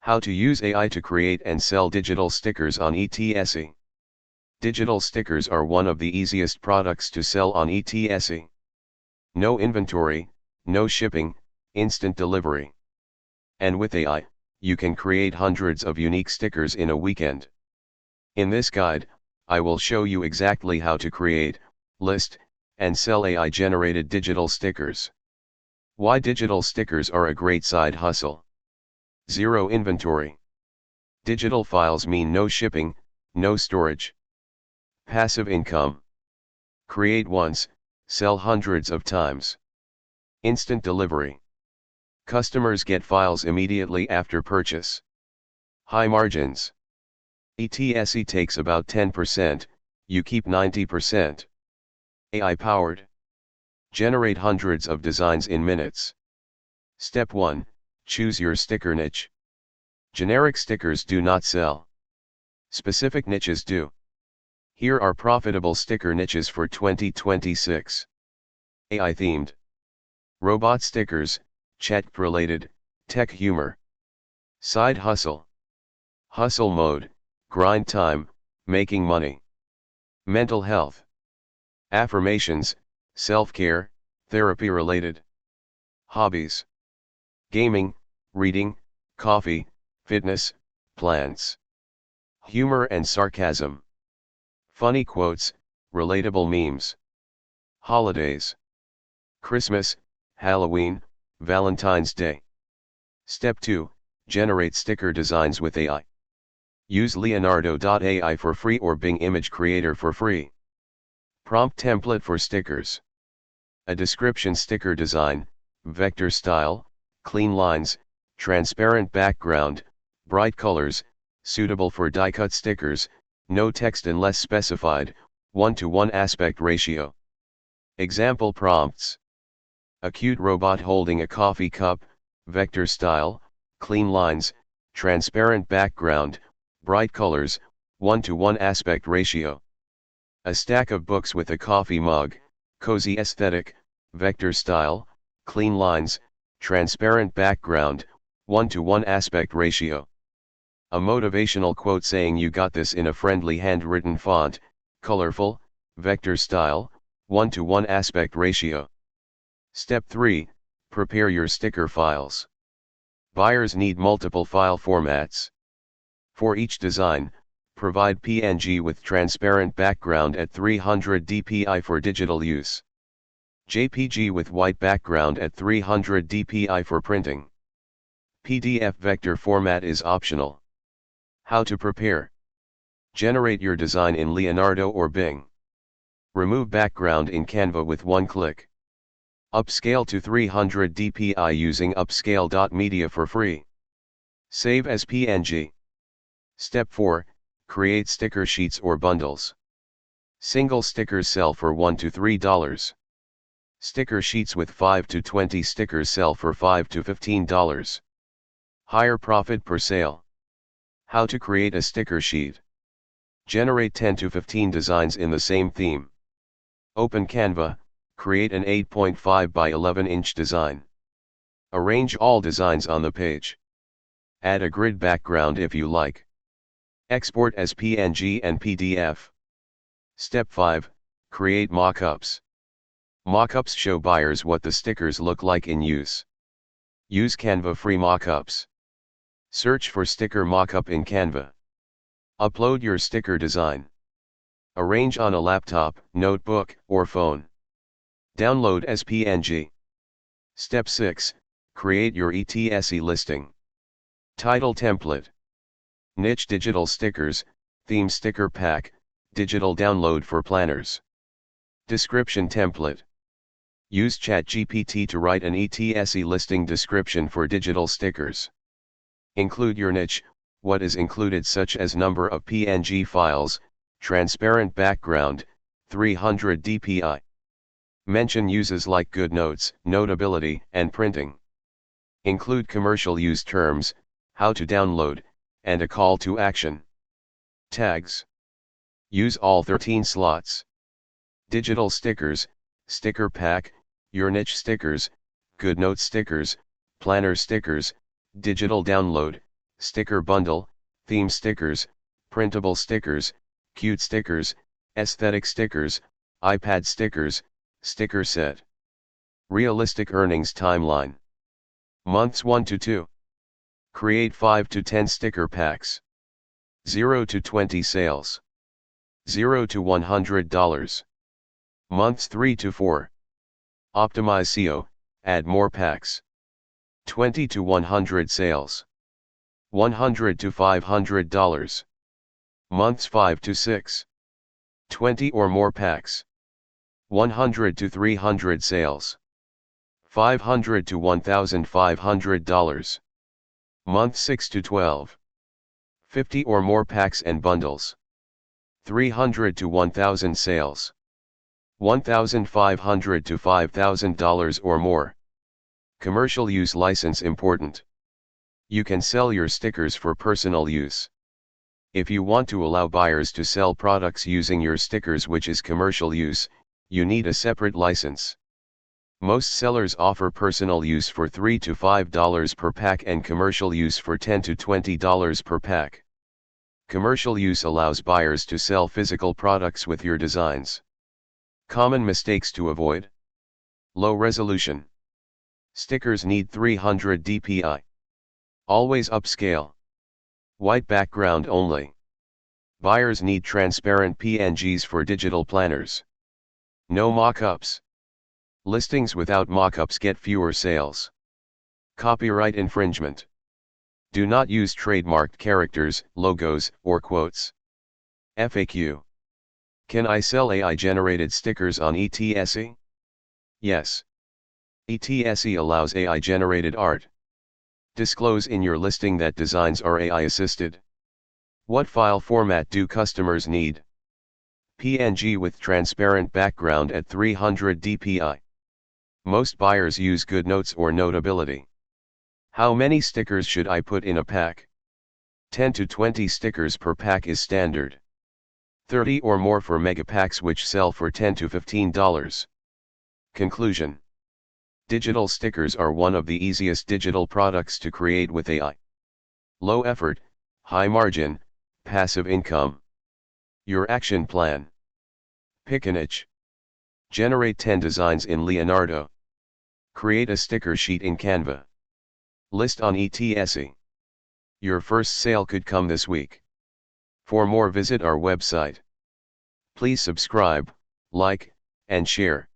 How to use AI to create and sell digital stickers on Etsy. Digital stickers are one of the easiest products to sell on Etsy. No inventory, no shipping, instant delivery. And with AI, you can create hundreds of unique stickers in a weekend. In this guide, I will show you exactly how to create, list, and sell AI-generated digital stickers. Why digital stickers are a great side hustle. Zero inventory. Digital files mean no shipping, no storage. Passive income. Create once, sell hundreds of times. Instant delivery. Customers get files immediately after purchase. High margins. Etsy takes about 10%, you keep 90%. AI powered. Generate hundreds of designs in minutes. Step 1. Choose your sticker niche. Generic stickers do not sell. Specific niches do. Here are profitable sticker niches for 2026. AI themed. Robot stickers, chat-related, tech humor. Side hustle. Hustle mode, grind time, making money. Mental health. Affirmations, self-care, therapy-related. Hobbies. Gaming, reading, coffee, fitness, plants. Humor and sarcasm. Funny quotes, relatable memes. Holidays. Christmas, Halloween, Valentine's Day. Step 2, generate sticker designs with AI. Use Leonardo.ai for free or Bing Image Creator for free. Prompt template for stickers. A description sticker design, vector style, clean lines, transparent background, bright colors, suitable for die-cut stickers, no text unless specified, 1:1 aspect ratio. Example prompts. A cute robot holding a coffee cup, vector style, clean lines, transparent background, bright colors, 1:1 aspect ratio. A stack of books with a coffee mug, cozy aesthetic, vector style, clean lines, transparent background, 1:1 aspect ratio. A motivational quote saying you got this in a friendly handwritten font, colorful, vector style, 1:1 aspect ratio. Step 3, prepare your sticker files. Buyers need multiple file formats. For each design, provide PNG with transparent background at 300 dpi for digital use. JPG with white background at 300 dpi for printing. PDF vector format is optional. How to prepare. Generate your design in Leonardo or Bing. Remove background in Canva with one click. Upscale to 300 dpi using upscale.media for free. Save as PNG. Step 4, create sticker sheets or bundles. Single stickers sell for $1 to $3. Sticker sheets with 5 to 20 stickers sell for $5 to $15. Higher profit per sale. How to create a sticker sheet. Generate 10 to 15 designs in the same theme. Open Canva, create an 8.5 by 11-inch design. Arrange all designs on the page. Add a grid background if you like. Export as PNG and PDF. Step 5, create mockups. Mockups show buyers what the stickers look like in use. Use Canva free mockups. Search for sticker mockup in Canva. Upload your sticker design. Arrange on a laptop, notebook, or phone. Download as PNG. Step 6, create your Etsy listing. Title template. Niche digital stickers, theme sticker pack, digital download for planners. Description template. Use ChatGPT to write an Etsy listing description for digital stickers. Include your niche, what is included such as number of PNG files, transparent background, 300 dpi. Mention uses like GoodNotes, Notability, and printing. Include commercial use terms, how to download, and a call to action. Tags. Use all 13 slots. Digital stickers, sticker pack, your niche stickers, GoodNotes stickers, planner stickers, digital download, sticker bundle, theme stickers, printable stickers, cute stickers, aesthetic stickers, iPad stickers, sticker set. Realistic earnings timeline. Months 1 to 2. Create 5 to 10 sticker packs. 0 to 20 sales. 0 to $100. Months 3 to 4. Optimize SEO, add more packs. 20 to 100 sales. 100 to $500. Months 5 to 6. 20 or more packs. 100 to 300 sales. 500 to $1,500. Month 6 to 12. 50 or more packs and bundles. 300 to 1,000 sales. $1,500 to $5,000 or more. Commercial use license important. You can sell your stickers for personal use. If you want to allow buyers to sell products using your stickers, which is commercial use, you need a separate license. Most sellers offer personal use for $3 to $5 per pack and commercial use for $10 to $20 per pack. Commercial use allows buyers to sell physical products with your designs. Common mistakes to avoid. Low resolution. Stickers need 300 dpi. Always upscale. White background only. Buyers need transparent PNGs for digital planners. No mock-ups. Listings without mock-ups get fewer sales. Copyright infringement. Do not use trademarked characters, logos, or quotes. FAQ. Can I sell AI-generated stickers on ETSE? Yes. ETSE allows AI-generated art. Disclose in your listing that designs are AI-assisted. What file format do customers need? PNG with transparent background at 300 dpi. Most buyers use GoodNotes or Notability. How many stickers should I put in a pack? 10 to 20 stickers per pack is standard. 30 or more for mega packs, which sell for $10 to $15. Conclusion. Digital stickers are one of the easiest digital products to create with AI. Low effort, high margin, passive income. Your action plan. Pick a niche. Generate 10 designs in Leonardo. Create a sticker sheet in Canva. List on ETSE. Your first sale could come this week. For more, visit our website. Please subscribe, like, and share.